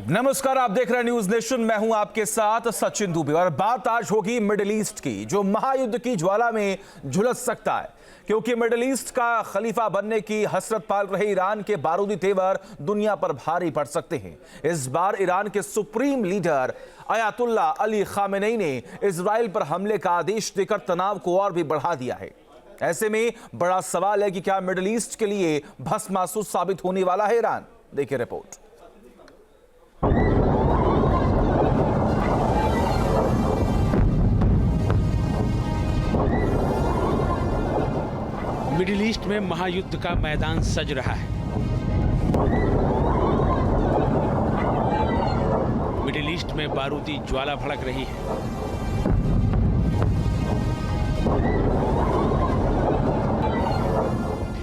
नमस्कार, आप देख रहे हैं न्यूज नेशन। मैं हूं आपके साथ सचिन दुबे और बात आज होगी मिडिल ईस्ट की, जो महायुद्ध की ज्वाला में झुलस सकता है, क्योंकि मिडिल ईस्ट का खलीफा बनने की हसरत पाल रहे ईरान के बारूदी तेवर दुनिया पर भारी पड़ सकते हैं। इस बार ईरान के supreme leader Ayatollah Ali Khamenei ने इजराइल पर हमले का आदेश देकर तनाव को और भी बढ़ा दिया है। ऐसे में बड़ा सवाल है कि क्या मिडिल ईस्ट के लिए भस्मासुर साबित होने वाला है ईरान। देखिए रिपोर्ट। मिडिल ईस्ट में महायुद्ध का मैदान सज रहा है। मिडिल ईस्ट में बारूदी ज्वाला भड़क रही है।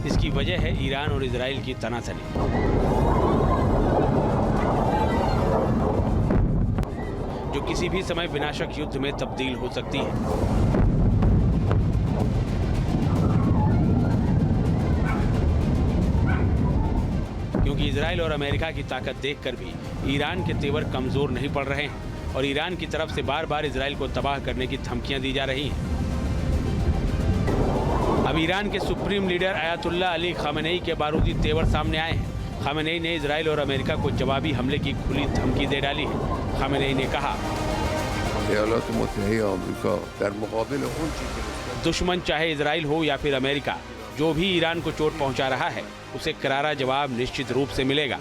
इसकी वजह है ईरान और इजराइल की तनातनी। जो किसी भी समय विनाशक युद्ध में तब्दील हो सकती है। क्योंकि इजराइल और अमेरिका की ताकत देखकर भी ईरान के तेवर कमजोर नहीं पड़ रहे हैं और ईरान की तरफ से बार बार इजराइल को तबाह करने की धमकियां दी जा रही हैं। अब ईरान के supreme leader Ayatollah Ali Khamenei के बारूदी तेवर सामने आए हैं। खामेनेई ने इजराइल और अमेरिका को जवाबी हमले की खुली धमकी दे डाली है। खामेनेई ने कहा, दुश्मन चाहे इजराइल हो या फिर अमेरिका, जो भी ईरान को चोट पहुंचा रहा है उसे करारा जवाब निश्चित रूप से मिलेगा।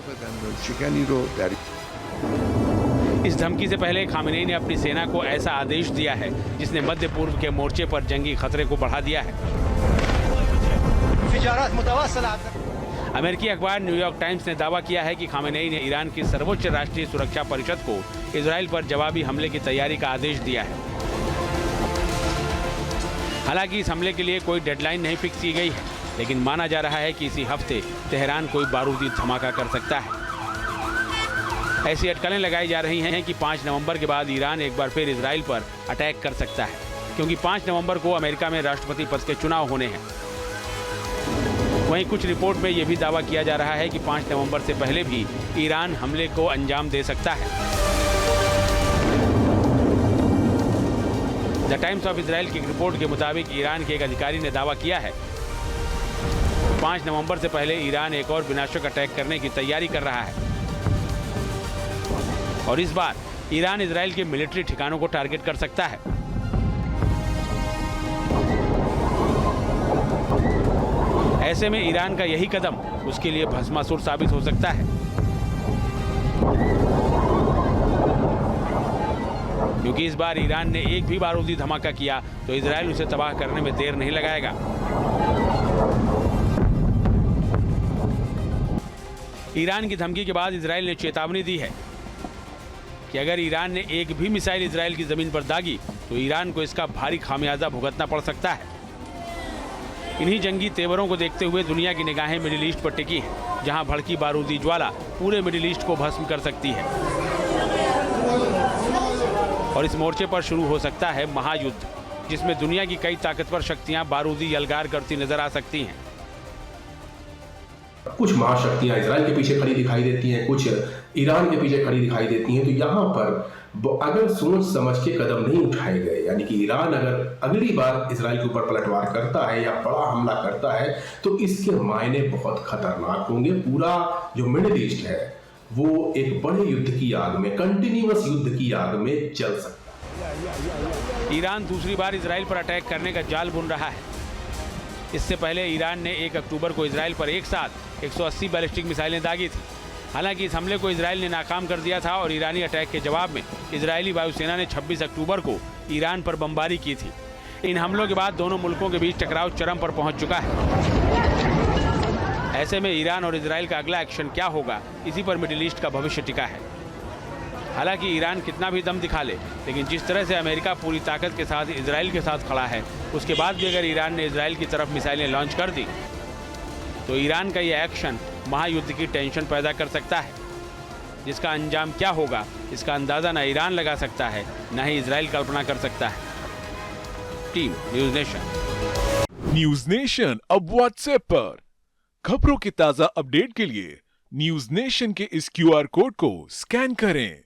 इस धमकी से पहले खामेनेई ने अपनी सेना को ऐसा आदेश दिया है जिसने मध्य पूर्व के मोर्चे पर जंगी खतरे को बढ़ा दिया है। अमेरिकी अखबार न्यूयॉर्क टाइम्स ने दावा किया है कि खामेनेई ने ईरान की सर्वोच्च राष्ट्रीय सुरक्षा परिषद को इजराइल पर जवाबी हमले की तैयारी का आदेश दिया है। हालांकि इस हमले के लिए कोई डेडलाइन नहीं फिक्स की गई है, लेकिन माना जा रहा है कि इसी हफ्ते तेहरान कोई बारूदी धमाका कर सकता है। ऐसी अटकलें लगाई जा रही हैं कि 5 नवंबर के बाद ईरान एक बार फिर इजराइल पर अटैक कर सकता है, क्योंकि 5 नवंबर को अमेरिका में राष्ट्रपति पद के चुनाव होने हैं। वहीं कुछ रिपोर्ट में यह भी दावा किया जा रहा है कि 5 नवंबर से पहले भी ईरान हमले को अंजाम दे सकता है। द टाइम्स ऑफ इजराइल की रिपोर्ट के मुताबिक ईरान के एक अधिकारी ने दावा किया है 5 नवंबर से पहले ईरान एक और विनाशक अटैक करने की तैयारी कर रहा है और इस बार ईरान इजराइल के मिलिट्री ठिकानों को टारगेट कर सकता है। ऐसे में ईरान का यही कदम उसके लिए भस्मासुर साबित हो सकता है, क्योंकि इस बार ईरान ने एक भी बारूदी धमाका किया तो इजराइल उसे तबाह करने में देर नहीं लगाएगा। ईरान की धमकी के बाद इजराइल ने चेतावनी दी है कि अगर ईरान ने एक भी मिसाइल इजराइल की जमीन पर दागी तो ईरान को इसका भारी खामियाजा भुगतना पड़ सकता है। इन्हीं जंगी तेवरों को देखते हुए दुनिया की निगाहें मिडिल ईस्ट पर टिकी हैं, जहां भड़की बारूदी ज्वाला पूरे मिडिल ईस्ट को भस्म कर सकती है और इस मोर्चे पर शुरू हो सकता है महायुद्ध, जिसमें दुनिया की कई ताकतवर शक्तियां बारूदी यलगार करती नजर आ सकती हैं। कुछ महाशक्तियां इजराइल के पीछे खड़ी दिखाई देती हैं, कुछ ईरान के पीछे खड़ी दिखाई देती हैं। तो यहाँ पर अगर सोच समझ के कदम नहीं उठाए गए, यानी कि ईरान अगर अगली बार इजराइल के ऊपर पलटवार करता है या बड़ा हमला करता है, तो इसके मायने बहुत खतरनाक होंगे। पूरा जो मिडिल ईस्ट है वो एक बड़े युद्ध की आग में, कंटिन्यूअस युद्ध की आग में जल सकता है। ईरान दूसरी बार इजराइल पर अटैक करने का जाल बुन रहा है। इससे पहले ईरान ने 1 अक्टूबर को इजराइल पर एक साथ 180 बैलिस्टिक मिसाइलें दागी थी। हालांकि इस हमले को इजराइल ने नाकाम कर दिया था और ईरानी अटैक के जवाब में इजरायली वायुसेना ने 26 अक्टूबर को ईरान पर बमबारी की थी। इन हमलों के बाद दोनों मुल्कों के बीच टकराव चरम पर पहुंच चुका है। ऐसे में ईरान और इजराइल का अगला एक्शन क्या होगा, इसी पर मिडिल ईस्ट का भविष्य टिका है। हालांकि ईरान कितना भी दम दिखा ले, लेकिन जिस तरह से अमेरिका पूरी ताकत के साथ इजराइल के साथ खड़ा है, उसके बाद भी अगर ईरान ने इजराइल की तरफ मिसाइलें लॉन्च कर दी तो ईरान का यह एक्शन महायुद्ध की टेंशन पैदा कर सकता है, जिसका अंजाम क्या होगा इसका अंदाजा न ईरान लगा सकता है, न ही इजराइल कल्पना कर सकता है। Team news nation. News nation अब व्हाट्सएप पर खबरों की ताजा अपडेट के लिए न्यूज नेशन के इस क्यूआर कोड को स्कैन करें